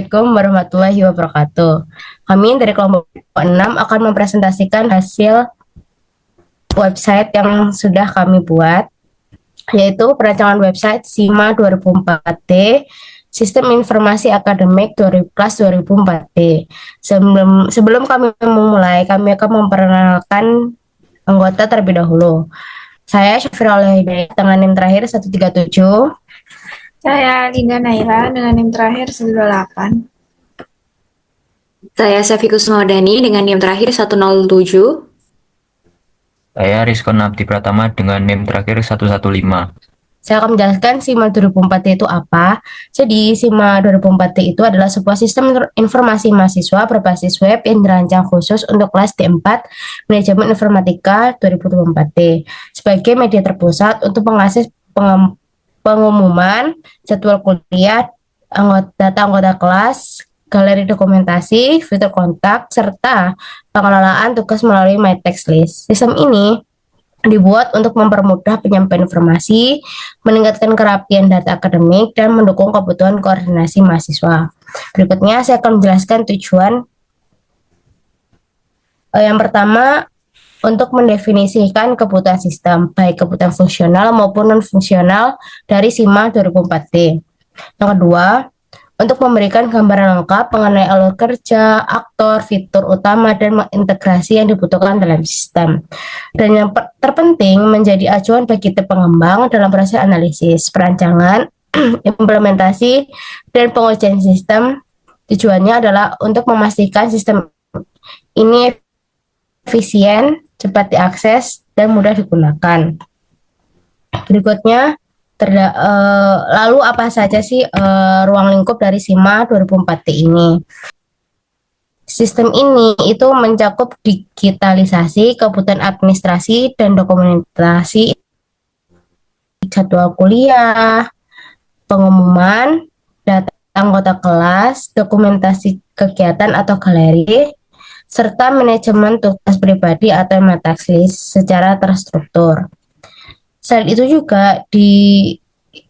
Assalamualaikum warahmatullahi wabarakatuh. Kami dari kelompok 6 akan mempresentasikan hasil website yang sudah kami buat, yaitu perancangan website SIMA 2004T, Sistem Informasi Akademik kelas 2004T. Sebelum kami memulai, kami akan memperkenalkan anggota terlebih dahulu. Saya Syafira Hidayat dengan NIM terakhir 137. Saya Linda Naira dengan NIM terakhir 128. Saya Syafikus Mawadani dengan NIM terakhir 107. Saya Rizkon Abdi Pratama dengan NIM terakhir 115. Saya akan menjelaskan SIMA 2004T itu apa. Jadi, SIMA 2004T itu adalah sebuah sistem informasi mahasiswa berbasis web yang dirancang khusus untuk kelas D4 Manajemen Informatika 2024T sebagai media terpusat untuk mengakses pengumuman, jadwal kuliah, data anggota kelas, galeri dokumentasi, fitur kontak, serta pengelolaan tugas melalui My Text List. Sistem ini dibuat untuk mempermudah penyampaian informasi, meningkatkan kerapian data akademik, dan mendukung kebutuhan koordinasi mahasiswa. Berikutnya saya akan menjelaskan tujuan. Yang pertama, untuk mendefinisikan kebutuhan sistem, baik kebutuhan fungsional maupun non-fungsional dari SIMA 2004T. Yang kedua, untuk memberikan gambaran lengkap mengenai alur kerja, aktor, fitur utama, dan integrasi yang dibutuhkan dalam sistem. Dan yang terpenting menjadi acuan bagi tim pengembang dalam proses analisis, perancangan, implementasi, dan pengujian sistem. Tujuannya adalah untuk memastikan sistem ini efisien, cepat diakses, dan mudah digunakan. Berikutnya, lalu apa saja sih ruang lingkup dari SIMA 2004T ini? Sistem ini itu mencakup digitalisasi, kebutuhan administrasi, dan dokumentasi, jadwal kuliah, pengumuman, data anggota kelas, dokumentasi kegiatan atau galeri, serta manajemen tugas pribadi atau matriks secara terstruktur. Selain itu juga di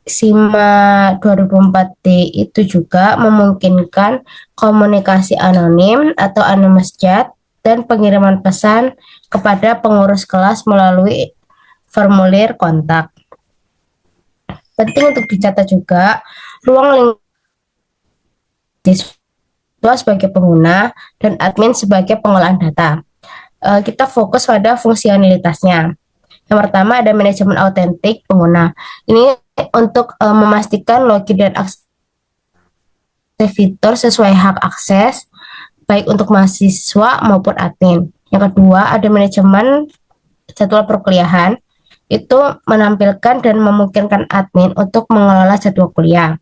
SIMA 2004T itu juga memungkinkan komunikasi anonim atau anonymous chat dan pengiriman pesan kepada pengurus kelas melalui formulir kontak. Penting untuk dicatat juga ruang lingkup siswa sebagai pengguna dan admin sebagai pengolahan data. Kita fokus pada fungsionalitasnya. Yang pertama ada manajemen autentik pengguna. Ini untuk memastikan login dan akses fitur sesuai hak akses, baik untuk mahasiswa maupun admin. Yang kedua ada manajemen jadwal perkuliahan. Itu menampilkan dan memungkinkan admin untuk mengelola jadwal kuliah.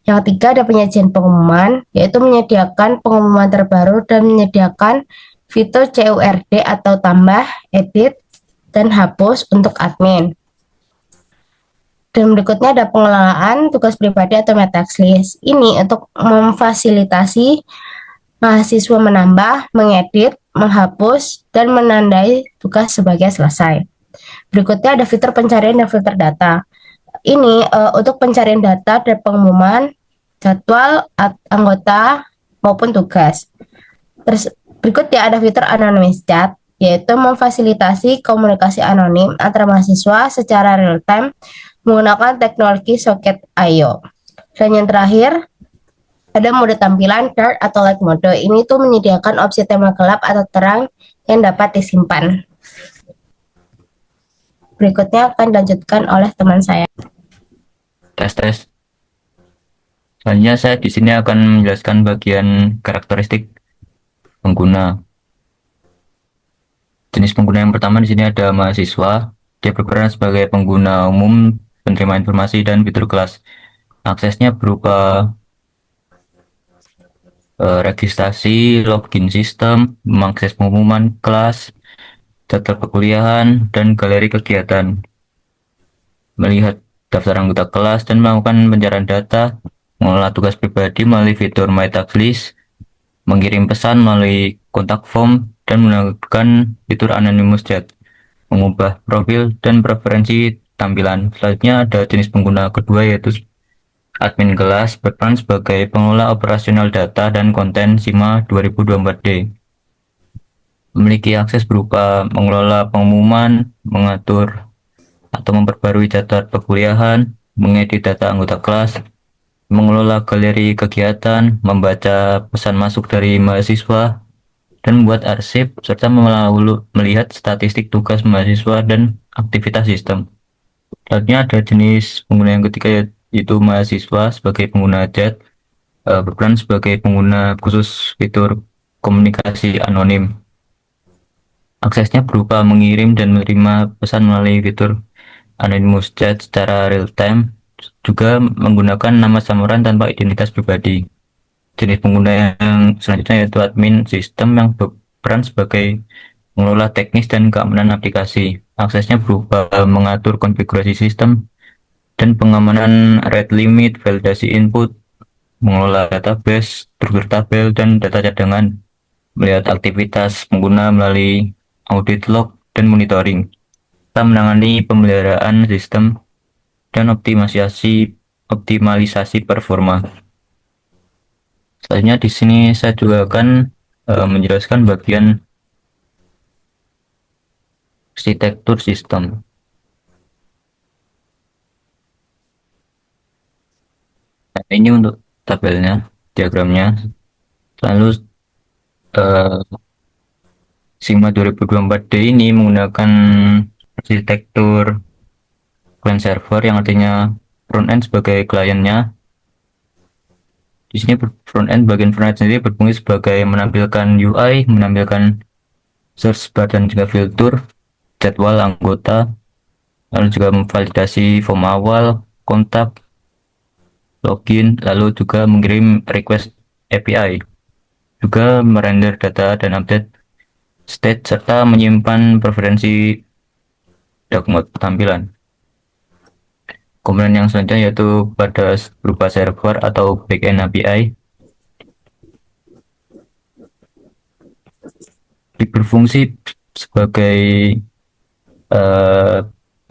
Yang ketiga ada penyajian pengumuman, yaitu menyediakan pengumuman terbaru dan menyediakan fitur CURD atau tambah, edit, dan hapus untuk admin. Dan berikutnya ada pengelolaan tugas pribadi atau matriks list. Ini untuk memfasilitasi mahasiswa menambah, mengedit, menghapus, dan menandai tugas sebagai selesai. Berikutnya ada fitur pencarian dan filter data. Ini untuk pencarian data dan pengumuman, jadwal, anggota, maupun tugas. Terus berikutnya ada fitur anonymous chat, yaitu memfasilitasi komunikasi anonim antara mahasiswa secara real-time menggunakan teknologi soket I/O. Dan yang terakhir, ada mode tampilan dark atau light mode. Ini tuh menyediakan opsi tema gelap atau terang yang dapat disimpan. Berikutnya akan dilanjutkan oleh teman saya. Tes. Selanjutnya saya di sini akan menjelaskan bagian karakteristik pengguna. Jenis pengguna yang pertama di sini ada mahasiswa. Dia berperan sebagai pengguna umum, penerima informasi dan fitur kelas. Aksesnya berupa registrasi, login sistem, mengakses pengumuman kelas, jadwal perkuliahan, dan galeri kegiatan. Melihat daftar anggota kelas dan melakukan pencarian data, mengelola tugas pribadi melalui fitur My Task List, mengirim pesan melalui kontak form, dan melakukan fitur anonymous chat, mengubah profil dan preferensi tampilan. Selanjutnya ada jenis pengguna kedua yaitu Admin kelas berperan sebagai pengelola operasional data dan konten SIMA 2024D. Memiliki akses berupa mengelola pengumuman, mengatur atau memperbarui data perkuliahan, mengedit data anggota kelas, mengelola galeri kegiatan, membaca pesan masuk dari mahasiswa, dan membuat arsip, serta melihat statistik tugas mahasiswa dan aktivitas sistem. Selanjutnya ada jenis pengguna yang ketiga, yaitu mahasiswa sebagai pengguna chat, berperan sebagai pengguna khusus fitur komunikasi anonim. Aksesnya berupa mengirim dan menerima pesan melalui fitur anonymous chat secara real-time, juga menggunakan nama samaran tanpa identitas pribadi. Jenis pengguna yang selanjutnya yaitu admin sistem yang berperan sebagai mengelola teknis dan keamanan aplikasi. Aksesnya berupa mengatur konfigurasi sistem dan pengamanan rate limit, validasi input, mengelola database, struktur tabel, dan data cadangan, melihat aktivitas pengguna melalui audit log dan monitoring, serta menangani pemeliharaan sistem dan optimalisasi performa. Selanjutnya di sini saya juga akan menjelaskan bagian arsitektur sistem. Nah, ini untuk tabelnya, diagramnya. Lalu SIMA 2024D ini menggunakan arsitektur client server, yang artinya front end sebagai kliennya. Di sini bagian front end sendiri berfungsi sebagai menampilkan UI, menampilkan search bar dan juga filter, jadwal anggota, lalu juga memvalidasi form awal, kontak, login, lalu juga mengirim request API, juga merender data dan update state, serta menyimpan preferensi dark mode tampilan. Komponen yang selanjutnya yaitu pada berupa server atau backend API. Berfungsi sebagai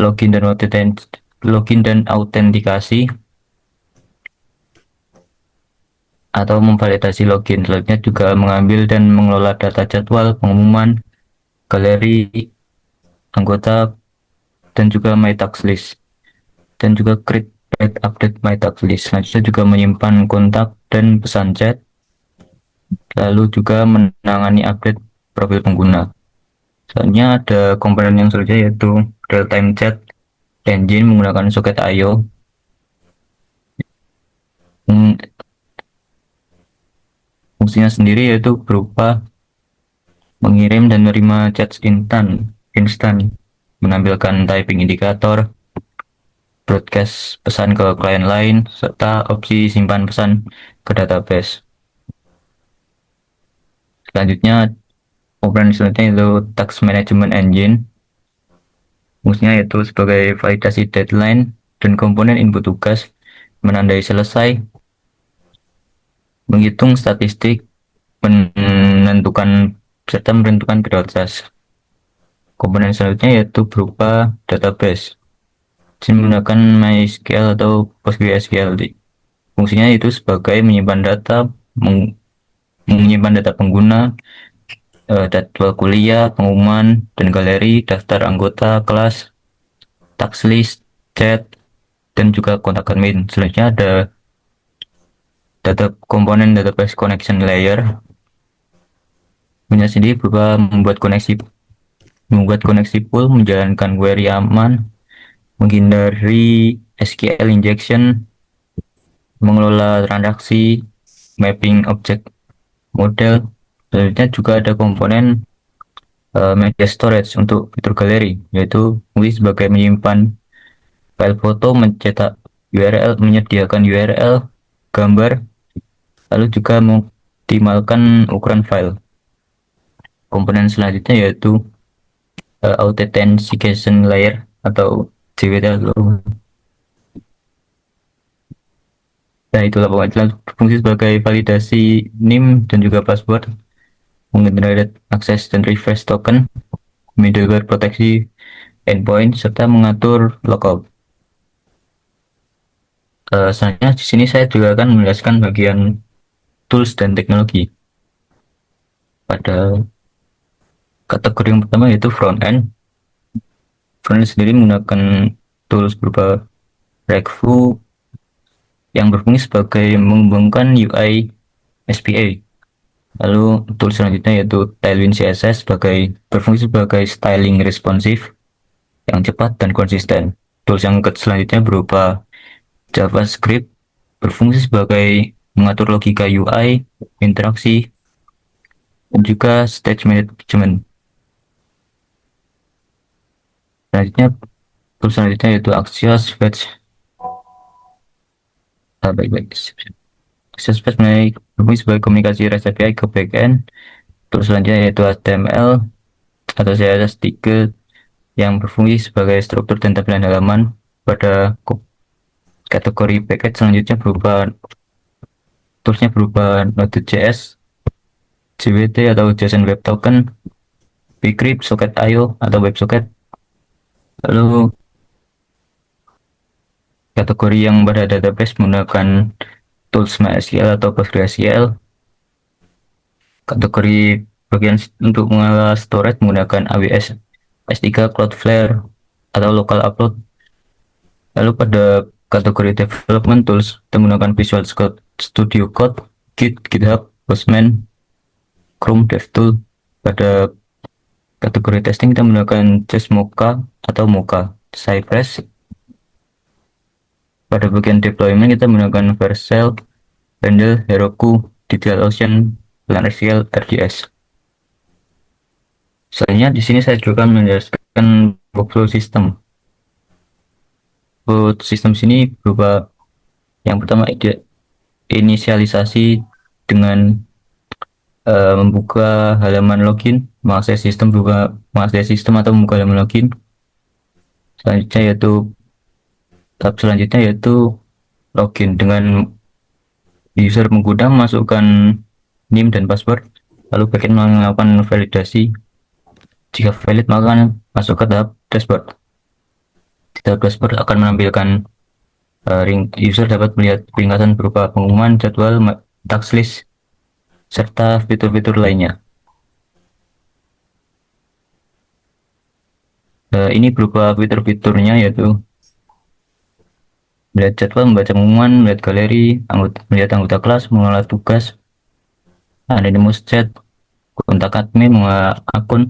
login dan autentikasi atau memvalidasi login. Selanjutnya juga mengambil dan mengelola data jadwal, pengumuman, galeri, anggota, dan juga my task list. Dan juga create update my task list. Selanjutnya juga menyimpan kontak dan pesan chat. Lalu juga menangani update profil pengguna. Selanjutnya ada komponen yang selanjutnya yaitu real-time chat engine menggunakan soket I/O. Fungsinya sendiri yaitu berupa mengirim dan menerima chat instan, menampilkan typing indikator, broadcast pesan ke klien lain, serta opsi simpan pesan ke database. Selanjutnya, komponen selanjutnya yaitu task management engine. Fungsinya yaitu sebagai validasi deadline dan komponen input tugas, menandai selesai, menghitung statistik, menentukan prioritas. Komponen selanjutnya yaitu berupa database, menggunakan MySQL atau PostgreSQL. Fungsinya itu sebagai menyimpan data, menyimpan data pengguna, jadwal kuliah, pengumuman, dan galeri, daftar anggota kelas, task list, chat, dan juga kontak admin. Selanjutnya ada komponen database connection layer. Punya sendiri berupa membuat koneksi pool, menjalankan query aman, menghindari SQL injection, mengelola transaksi, mapping object model. Selanjutnya juga ada komponen media storage untuk fitur galeri, yaitu fungsi sebagai menyimpan file foto, mencetak URL, menyediakan URL, gambar, lalu juga mengoptimalkan ukuran file. Komponen selanjutnya yaitu authentication layer atau JWT. Nah, itulah pokoknya fungsi sebagai validasi NIM dan juga password, mengenerate akses dan refresh token, middleware proteksi endpoint, serta mengatur logout. Selanjutnya di sini saya juga akan menjelaskan bagian tools dan teknologi. Pada kategori yang pertama yaitu front end. Front end sendiri menggunakan tools berupa React yang berfungsi sebagai mengembangkan UI SPA. Lalu tools selanjutnya yaitu Tailwind CSS berfungsi sebagai styling responsif yang cepat dan konsisten. Tools yang selanjutnya berupa JavaScript berfungsi sebagai mengatur logika UI, interaksi, dan juga stage management. Tools selanjutnya yaitu Axios Fetch. Axios Fetch berfungsi sebagai komunikasi REST API ke backend. Tools selanjutnya yaitu HTML atau CSS3 yang berfungsi sebagai struktur dan tampilan halaman. Pada kategori package selanjutnya toolsnya berupa Node.js, JWT atau JSON Web Token, Bcrypt, Socket.io atau WebSocket. Lalu kategori yang pada database menggunakan tools MySQL atau PostgreSQL. Kategori bagian untuk mengolah storage menggunakan AWS S3, Cloudflare atau local upload. Lalu pada kategori development tools kita menggunakan Visual Studio Code, Git, GitHub, Postman, Chrome DevTool. Pada kategori testing kita menggunakan Just Mocha atau Mocha, Cypress. Pada bagian deployment kita menggunakan Vercel, Handle, Heroku, DigitalOcean, PlanSQL, RDS. Selanjutnya di sini saya juga menjelaskan workflow system. Sistem sini berupa yang pertama inisialisasi dengan membuka halaman login, mengakses sistem atau membuka halaman login. Tahap selanjutnya yaitu login dengan user menggunakan masukkan NIM dan password, lalu backend melakukan validasi. Jika valid maka masuk ke tahap dashboard. Di tahap dashboard akan menampilkan user dapat melihat peringatan berupa pengumuman, jadwal, task list, serta fitur-fitur lainnya. Ini berupa fitur-fiturnya yaitu melihat jadwal, membaca pengumuman, melihat galeri, melihat anggota kelas, mengolah tugas, anonymous chat, kontak admin, mengolah akun,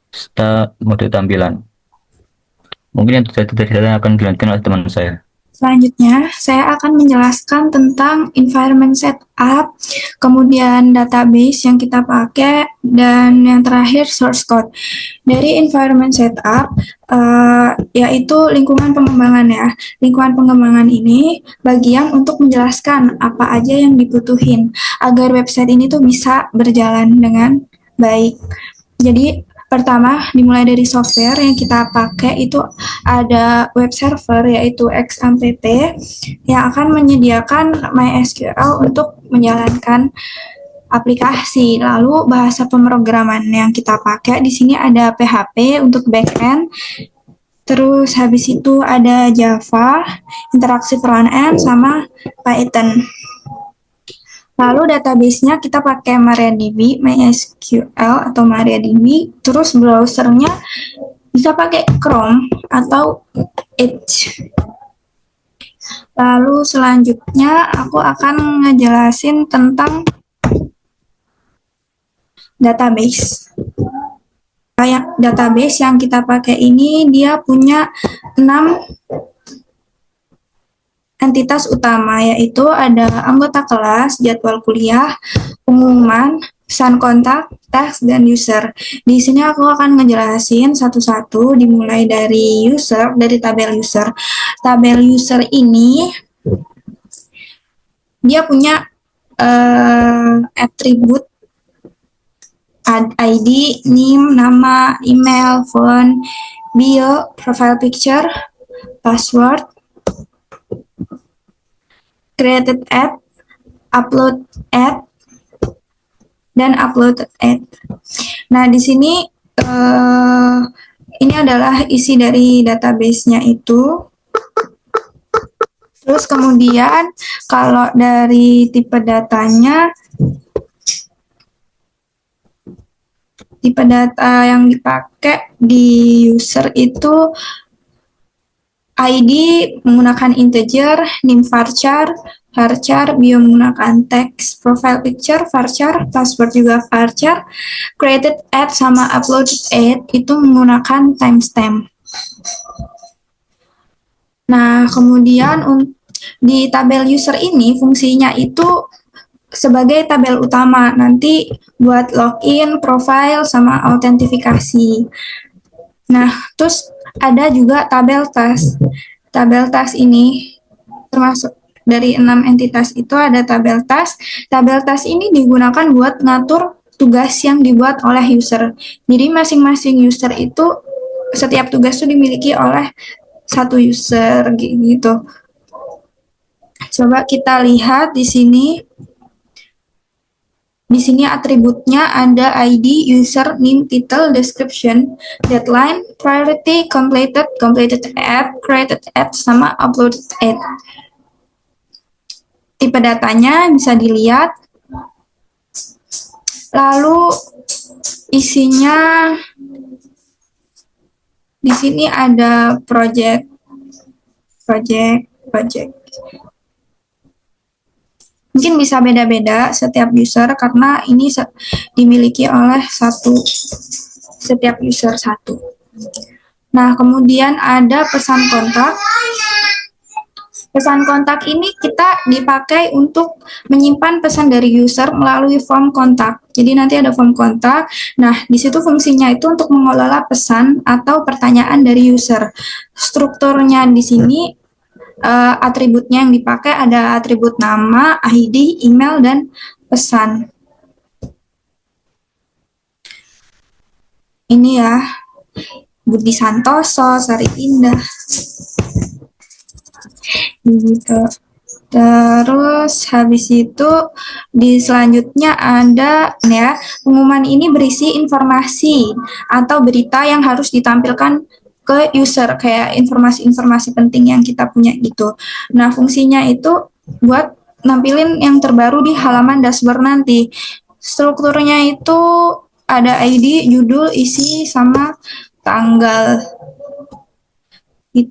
serta mode tampilan. Mungkin yang terjadi dari saya akan dilanjutkan oleh teman saya. Selanjutnya, saya akan menjelaskan tentang environment setup, kemudian database yang kita pakai, dan yang terakhir source code. Dari environment setup, yaitu lingkungan pengembangan ya. Lingkungan pengembangan ini bagian untuk menjelaskan apa aja yang dibutuhin agar website ini tuh bisa berjalan dengan baik. Jadi, pertama, dimulai dari software yang kita pakai itu ada web server yaitu XMPP yang akan menyediakan MySQL untuk menjalankan aplikasi. Lalu bahasa pemrograman yang kita pakai di sini ada PHP untuk backend. Terus habis itu ada Java, interaksi front end sama Python. Lalu database-nya kita pakai MariaDB, MySQL atau MariaDB. Terus browsernya bisa pakai Chrome atau Edge. Lalu selanjutnya aku akan ngejelasin tentang database. Kayak database yang kita pakai ini dia punya 6 entitas utama, yaitu ada anggota kelas, jadwal kuliah, pengumuman, pesan kontak, teks, dan user. Di sini aku akan ngejelasin satu-satu dimulai dari user, dari tabel user. Tabel user ini dia punya atribut ID, name, nama, email, phone, bio, profile picture, password, created ad, upload ad, dan uploaded ad. Nah, di sini ini adalah isi dari database-nya itu. Terus kemudian kalau dari tipe datanya, tipe data yang dipakai di user itu ID menggunakan integer, name varchar, bio menggunakan teks, profile picture, varchar, password juga varchar, created at sama uploaded at itu menggunakan timestamp. Nah, kemudian di tabel user ini fungsinya itu sebagai tabel utama nanti buat login, profile, sama autentifikasi. Nah, terus ada juga tabel task. Tabel task ini termasuk dari 6 entitas itu ada tabel task. Tabel task ini digunakan buat ngatur tugas yang dibuat oleh user. Jadi masing-masing user itu setiap tugas itu dimiliki oleh satu user gitu. Coba kita lihat di sini. Di sini atributnya ada ID, user, name, title, description, deadline, priority, completed, completed at, created at, sama uploaded at. Tipe datanya bisa dilihat. Lalu isinya di sini ada project. Mungkin bisa beda-beda setiap user karena ini dimiliki oleh setiap user satu. Nah, kemudian ada pesan kontak. Pesan kontak ini kita dipakai untuk menyimpan pesan dari user melalui form kontak. Jadi nanti ada form kontak. Nah, di situ fungsinya itu untuk mengelola pesan atau pertanyaan dari user. Strukturnya di sini atributnya yang dipakai ada atribut nama, ID, email, dan pesan. Ini ya, Budi Santoso, Sari Indah. Gitu. Terus habis itu di selanjutnya ada ya, pengumuman ini berisi informasi atau berita yang harus ditampilkan ke user, kayak informasi-informasi penting yang kita punya gitu. Nah, fungsinya itu buat nampilin yang terbaru di halaman dashboard nanti. Strukturnya itu ada ID, judul, isi, sama tanggal.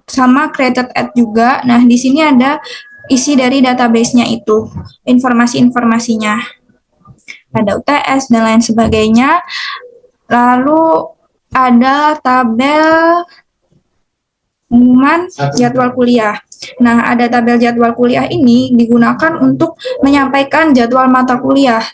Sama created at juga. Nah, di sini ada isi dari database-nya itu, informasi-informasinya. Ada UTS dan lain sebagainya. Lalu ada tabel pengumuman jadwal kuliah. Nah, ada tabel jadwal kuliah ini digunakan untuk menyampaikan jadwal mata kuliah.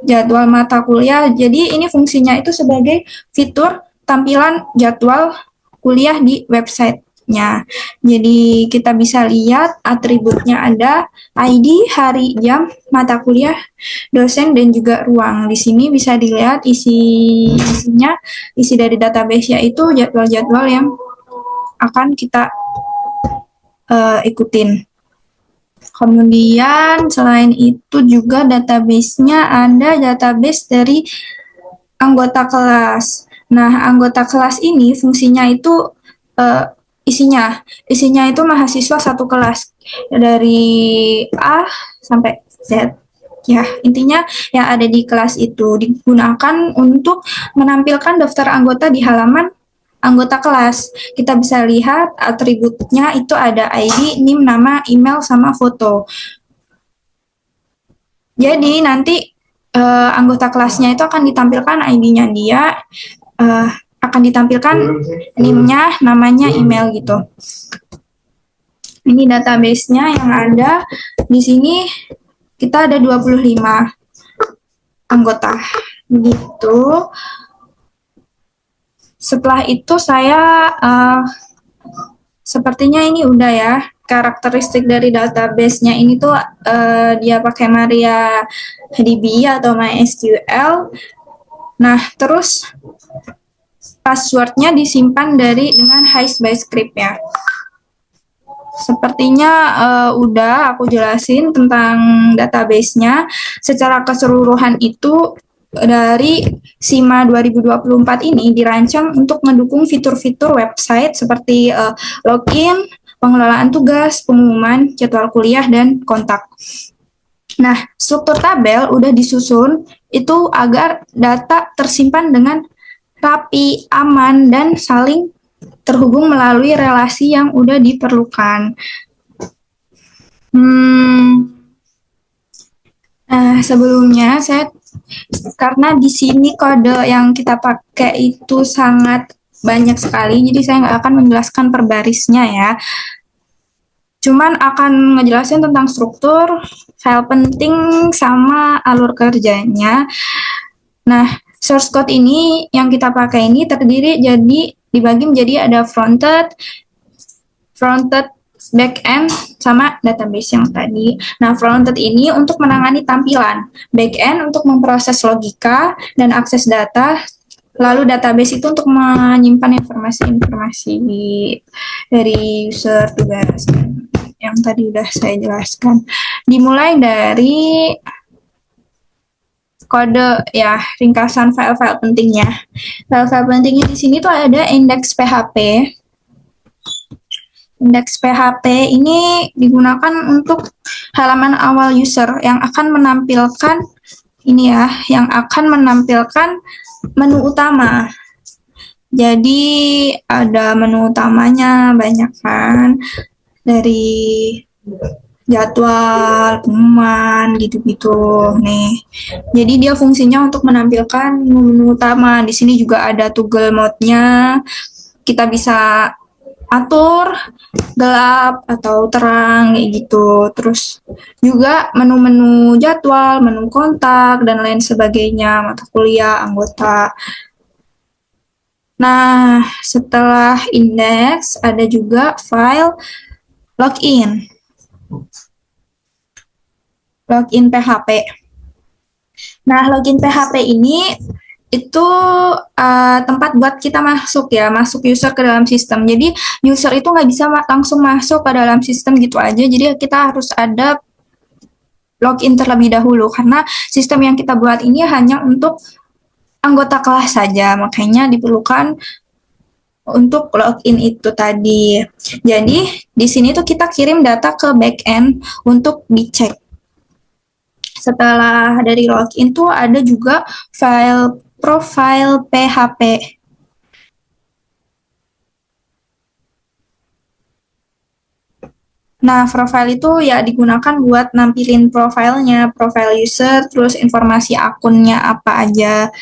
Jadwal mata kuliah, jadi ini fungsinya itu sebagai fitur tampilan jadwal kuliah di website-nya. Jadi kita bisa lihat atributnya ada ID, hari, jam, mata kuliah, dosen, dan juga ruang. Di sini bisa dilihat isinya, isi dari database yaitu jadwal-jadwal yang akan kita ikutin. Kemudian selain itu juga database-nya ada database dari anggota kelas. Nah, anggota kelas ini fungsinya itu isinya itu mahasiswa satu kelas dari A sampai Z. Ya, intinya yang ada di kelas itu digunakan untuk menampilkan daftar anggota di halaman anggota kelas. Kita bisa lihat atributnya itu ada ID, NIM, nama, email, sama foto. Jadi nanti anggota kelasnya itu akan ditampilkan ID-nya dia, akan ditampilkan NIM-nya, namanya, email gitu. Ini database-nya yang ada. Di sini kita ada 25 anggota. Gitu. Setelah itu saya sepertinya ini udah ya, karakteristik dari database-nya ini tuh dia pakai MariaDB atau MySQL. Nah, terus password-nya disimpan dengan Hash by script ya. Sepertinya udah aku jelasin tentang database-nya. Secara keseluruhan itu dari SIMA 2024 ini dirancang untuk mendukung fitur-fitur website seperti login, pengelolaan tugas, pengumuman, jadwal kuliah, dan kontak. Nah, struktur tabel udah disusun itu agar data tersimpan dengan rapi, aman, dan saling terhubung melalui relasi yang udah diperlukan. Nah, sebelumnya karena di sini kode yang kita pakai itu sangat banyak sekali, jadi saya nggak akan menjelaskan per barisnya ya. Cuman akan ngejelasin tentang struktur, file penting, sama alur kerjanya. Nah, source code ini yang kita pakai ini dibagi menjadi ada fronted, back-end, sama database yang tadi. Nah, fronted ini untuk menangani tampilan, back-end untuk memproses logika dan akses data, lalu database itu untuk menyimpan informasi-informasi dari user, tugas, yang tadi udah saya jelaskan. Dimulai dari kode ya, ringkasan file-file pentingnya. File-file pentingnya di sini tuh ada index PHP. Index PHP ini digunakan untuk halaman awal user yang akan menampilkan menu utama. Jadi ada menu utamanya banyak kan, dari jadwal, pengumuman, gitu-gitu nih. Jadi dia fungsinya untuk menampilkan menu utama. Di sini juga ada toggle mode-nya. Kita bisa atur gelap atau terang kayak gitu. Terus juga menu-menu jadwal, menu kontak, dan lain sebagainya, mata kuliah, anggota. Nah, setelah index ada juga file login PHP. Nah, login PHP ini itu tempat buat kita masuk user ke dalam sistem. Jadi user itu nggak bisa langsung masuk ke dalam sistem gitu aja. Jadi kita harus ada login terlebih dahulu karena sistem yang kita buat ini hanya untuk anggota kelas saja. Makanya diperlukan untuk login itu tadi. Jadi di sini tuh kita kirim data ke backend untuk dicek. Setelah dari login tuh ada juga file profile PHP. Nah, profile itu ya digunakan buat nampilin profilnya, profile user, terus informasi akunnya apa aja.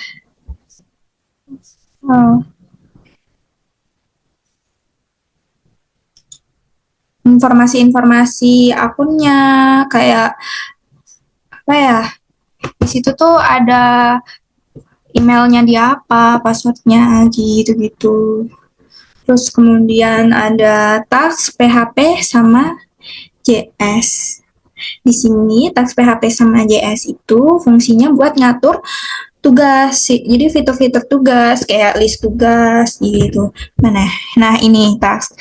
Informasi-informasi akunnya kayak apa ya? Di situ tuh ada emailnya dia apa, passwordnya gitu-gitu. Terus kemudian ada task PHP sama JS. Di sini task PHP sama JS itu fungsinya buat ngatur tugas. Jadi fitur-fitur tugas kayak list tugas gitu. Nah, ini task.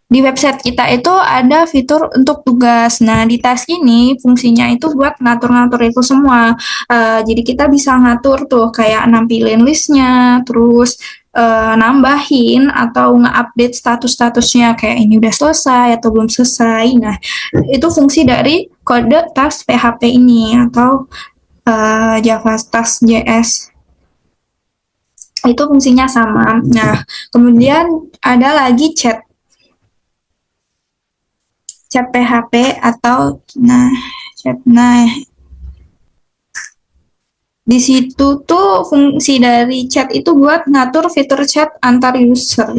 Di website kita itu ada fitur untuk tugas. Nah, di task ini fungsinya itu buat ngatur-ngatur itu semua. Jadi kita bisa ngatur tuh kayak nampilin listnya, terus nambahin atau nge-update status-statusnya kayak ini udah selesai atau belum selesai. Nah, itu fungsi dari kode task PHP ini atau Java Task JS. Itu fungsinya sama. Nah, kemudian ada lagi chat PHP atau chat. Di situ tuh fungsi dari chat itu buat ngatur fitur chat antar user.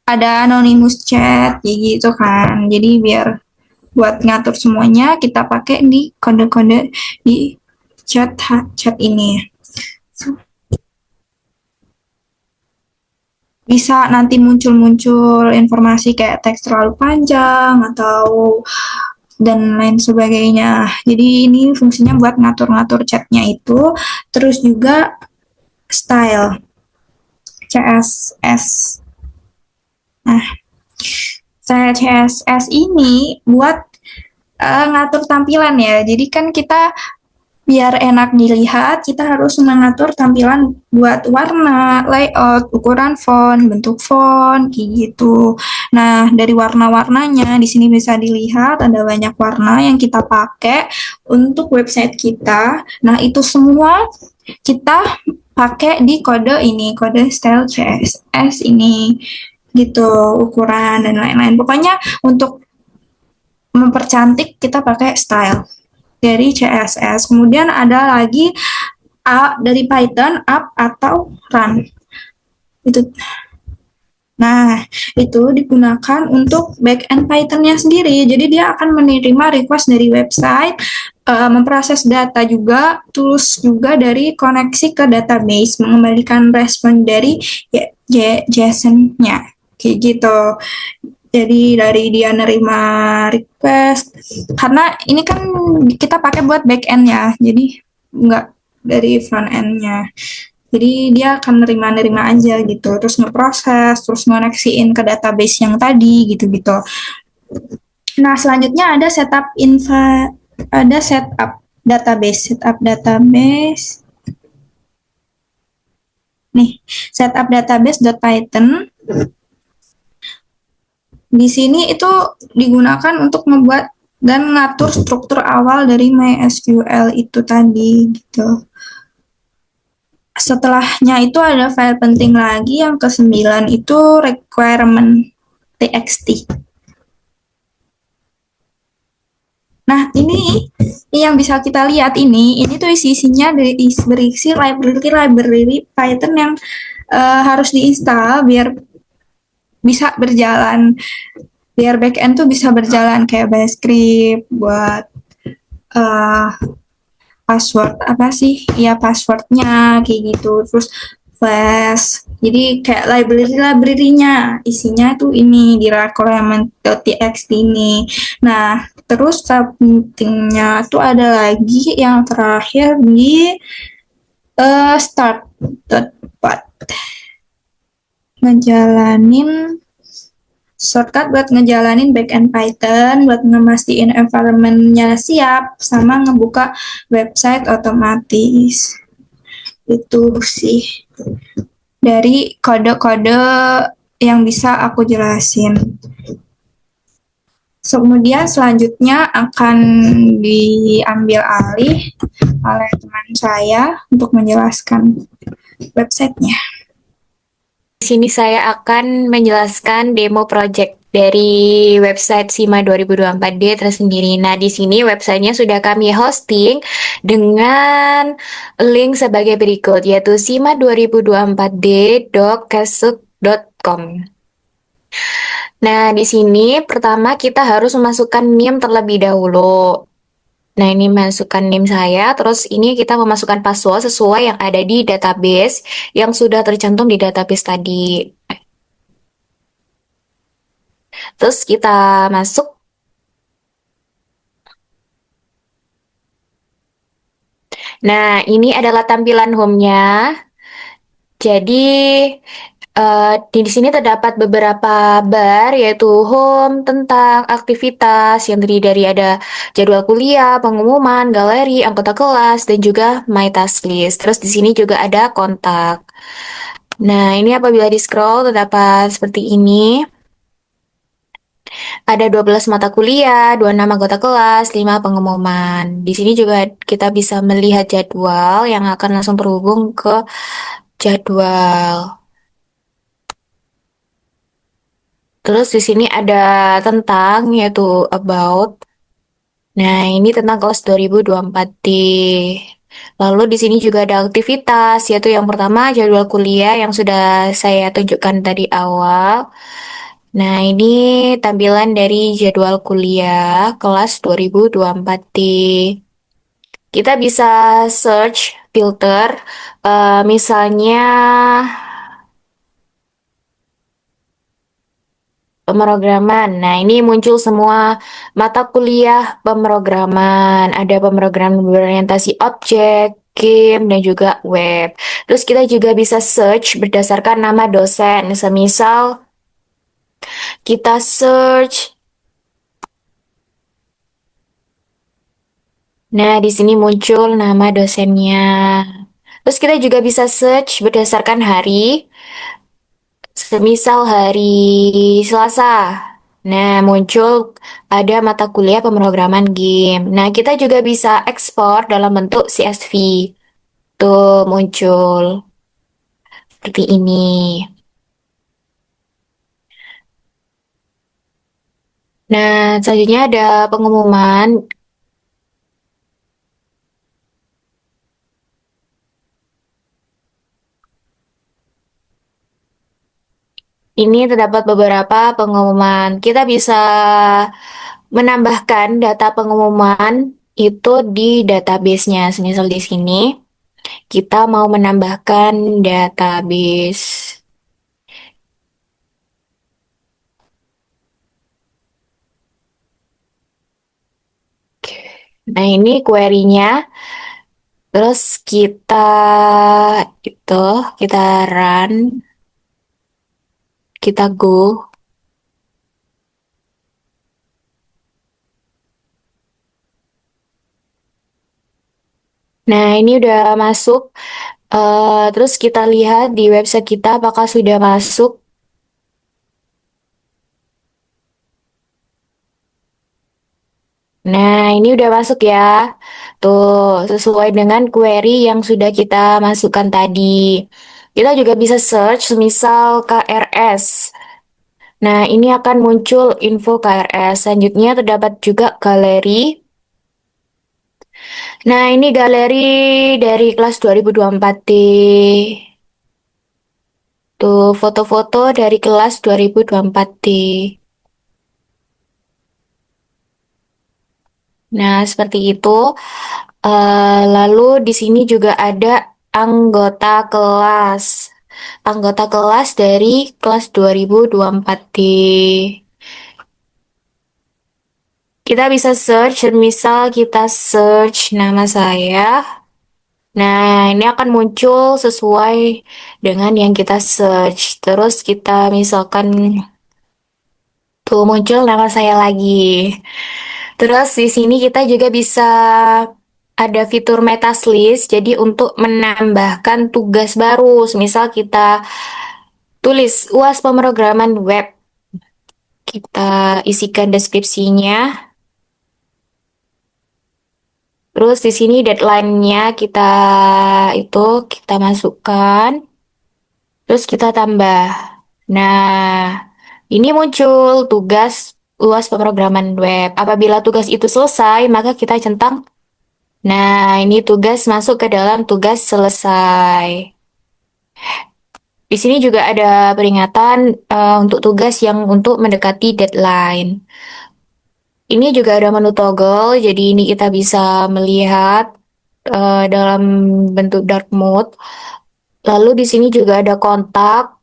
Ada anonymous chat gitu kan. Jadi biar buat ngatur semuanya kita pakai di kode-kode di chat ini. Bisa nanti muncul informasi kayak teks terlalu panjang atau dan lain sebagainya. Jadi ini fungsinya buat ngatur-ngatur chatnya itu. Terus juga style CSS. Nah, style CSS ini buat ngatur tampilan ya. Jadi kan kita biar enak dilihat, kita harus mengatur tampilan buat warna, layout, ukuran font, bentuk font, kayak gitu. Nah, dari warna-warnanya di sini bisa dilihat ada banyak warna yang kita pakai untuk website kita. Nah, itu semua kita pakai di kode ini, kode style CSS ini, gitu, ukuran dan lain-lain. Pokoknya untuk mempercantik kita pakai style dari CSS. Kemudian ada lagi dari Python up atau run. Itu. Nah, itu digunakan untuk backend Python-nya sendiri. Jadi dia akan menerima request dari website, memproses data juga, terus juga dari koneksi ke database, mengembalikan respon dari JSON-nya. Kayak gitu. Jadi dari dia nerima request, karena ini kan kita pakai buat back end-nya, jadi nggak dari front end-nya. Jadi dia akan nerima-nerima aja gitu, terus ngeproses, terus ngoneksiin ke database yang tadi gitu-gitu. Nah, selanjutnya ada setup database. Nih, setup database.python. Di sini itu digunakan untuk membuat dan mengatur struktur awal dari MySQL itu tadi gitu. Setelahnya itu ada file penting lagi yang ke-9 itu requirement.txt. Nah, ini yang bisa kita lihat ini tuh isinya berisi library Python yang harus diinstal biar bisa berjalan, biar backend tuh bisa berjalan kayak Basecamp buat password apa sih ya, passwordnya kayak gitu, terus Flash, jadi kayak library-nya isinya tuh ini di requirement.txt ini. Nah, terus pentingnya tuh ada lagi yang terakhir di start.bat, ngejalanin shortcut buat ngejalanin backend Python, buat ngemastiin environment-nya siap, sama ngebuka website otomatis. Itu sih dari kode-kode yang bisa aku jelasin. Kemudian selanjutnya akan diambil alih oleh teman saya untuk menjelaskan websitenya. Di sini saya akan menjelaskan demo project dari website SIMA 2024D tersendiri. Nah, di sini websitenya sudah kami hosting dengan link sebagai berikut, yaitu sima2024d.kasuk.com. Nah, di sini pertama kita harus memasukkan NIM terlebih dahulu. Nah, ini masukkan NIM saya, terus ini kita memasukkan password sesuai yang ada di database yang sudah tercantum di database tadi. Terus kita masuk. Nah, ini adalah tampilan home-nya. Jadi, di sini terdapat beberapa bar, yaitu home, tentang, aktivitas, yang terdiri dari ada jadwal kuliah, pengumuman, galeri, anggota kelas, dan juga my task list. Terus di sini juga ada kontak. Nah, ini apabila di-scroll terdapat seperti ini. Ada 12 mata kuliah, 26 anggota kelas, 5 pengumuman. Di sini juga kita bisa melihat jadwal yang akan langsung terhubung ke jadwal. Terus di sini ada tentang, yaitu about. Nah, ini tentang kelas 2024D. Lalu di sini juga ada aktivitas, yaitu yang pertama jadwal kuliah yang sudah saya tunjukkan tadi awal. Nah, ini tampilan dari jadwal kuliah kelas 2024D. Kita bisa search filter, misalnya pemrograman. Nah, ini muncul semua mata kuliah pemrograman. Ada pemrograman berorientasi objek, game, dan juga web. Terus kita juga bisa search berdasarkan nama dosen. Semisal kita search Nah, di sini muncul nama dosennya. Terus kita juga bisa search berdasarkan hari, semisal hari Selasa. Nah, muncul ada mata kuliah pemrograman game. Nah, kita juga bisa ekspor dalam bentuk CSV. Tuh, muncul seperti ini. Nah, selanjutnya ada pengumuman. Ini terdapat beberapa pengumuman. Kita bisa menambahkan data pengumuman itu di database-nya. Semisal di sini, kita mau menambahkan database. Nah, ini query-nya. Terus itu kita run, kita go. Nah, ini udah masuk. Terus kita lihat di website kita apakah sudah masuk. Nah, ini udah masuk ya. Tuh, sesuai dengan query yang sudah kita masukkan tadi. Kita juga bisa search misal KRS. Nah, ini akan muncul info KRS. Selanjutnya terdapat juga galeri. Nah, ini galeri dari kelas 2024D. Tuh, foto-foto dari kelas 2024D. Nah, seperti itu. Lalu di sini juga ada anggota kelas. Anggota kelas dari kelas 2024D. Kita bisa search, misal kita search nama saya. Nah, ini akan muncul sesuai dengan yang kita search. Terus kita misalkan tuh muncul nama saya lagi. Terus di sini kita juga bisa ada fitur metaslist, jadi untuk menambahkan tugas baru. Misal kita tulis UAS pemrograman web, kita isikan deskripsinya. Terus di sini deadline-nya itu kita masukkan. Terus kita tambah. Nah, ini muncul tugas UAS pemrograman web. Apabila tugas itu selesai, maka kita centang. Nah, ini tugas masuk ke dalam tugas selesai. Di sini juga ada peringatan untuk tugas yang untuk mendekati deadline. Ini juga ada menu toggle, jadi ini kita bisa melihat dalam bentuk dark mode. Lalu di sini juga ada kontak.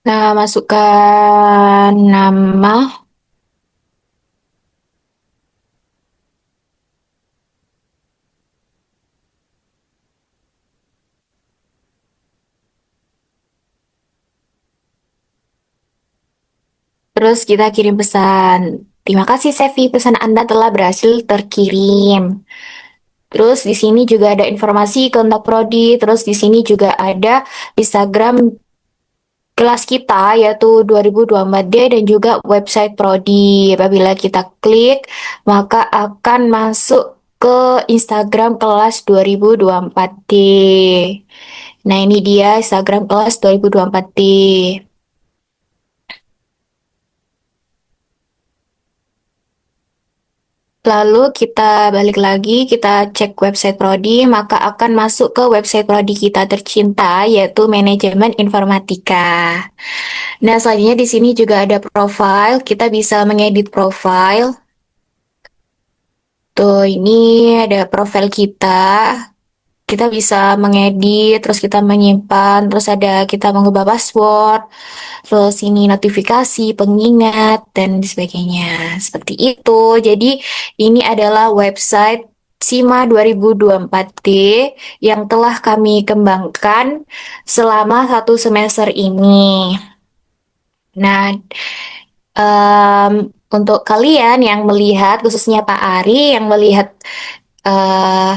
Nah, masukkan nama. Terus kita kirim pesan. Terima kasih Sevi, pesan Anda telah berhasil terkirim. Terus di sini juga ada informasi kontak prodi. Terus di sini juga ada Instagram kelas kita yaitu 2024D dan juga website prodi. Apabila kita klik, maka akan masuk ke Instagram kelas 2024D. Nah, ini dia Instagram kelas 2024D. Lalu kita balik lagi, kita cek website prodi, maka akan masuk ke website prodi kita tercinta, yaitu Manajemen Informatika. Nah, selanjutnya di sini juga ada profile, kita bisa mengedit profile. Tuh, ini ada profil kita. Kita bisa mengedit, terus kita menyimpan, terus ada kita mengubah password, terus ini notifikasi, pengingat, dan sebagainya. Seperti itu. Jadi ini adalah website SIMA 2024D yang telah kami kembangkan selama 1 semester ini. Nah, untuk kalian yang melihat, khususnya Pak Ari yang melihat eh,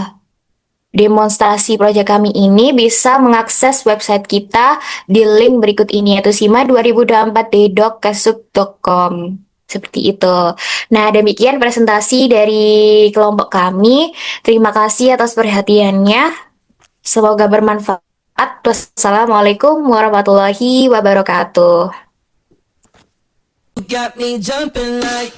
demonstrasi proyek kami ini bisa mengakses website kita di link berikut ini yaitu sima2024d.kesub.com. Seperti itu. Nah, demikian presentasi dari kelompok kami. Terima kasih atas perhatiannya. Semoga bermanfaat. Wassalamualaikum warahmatullahi wabarakatuh. You got me jumping like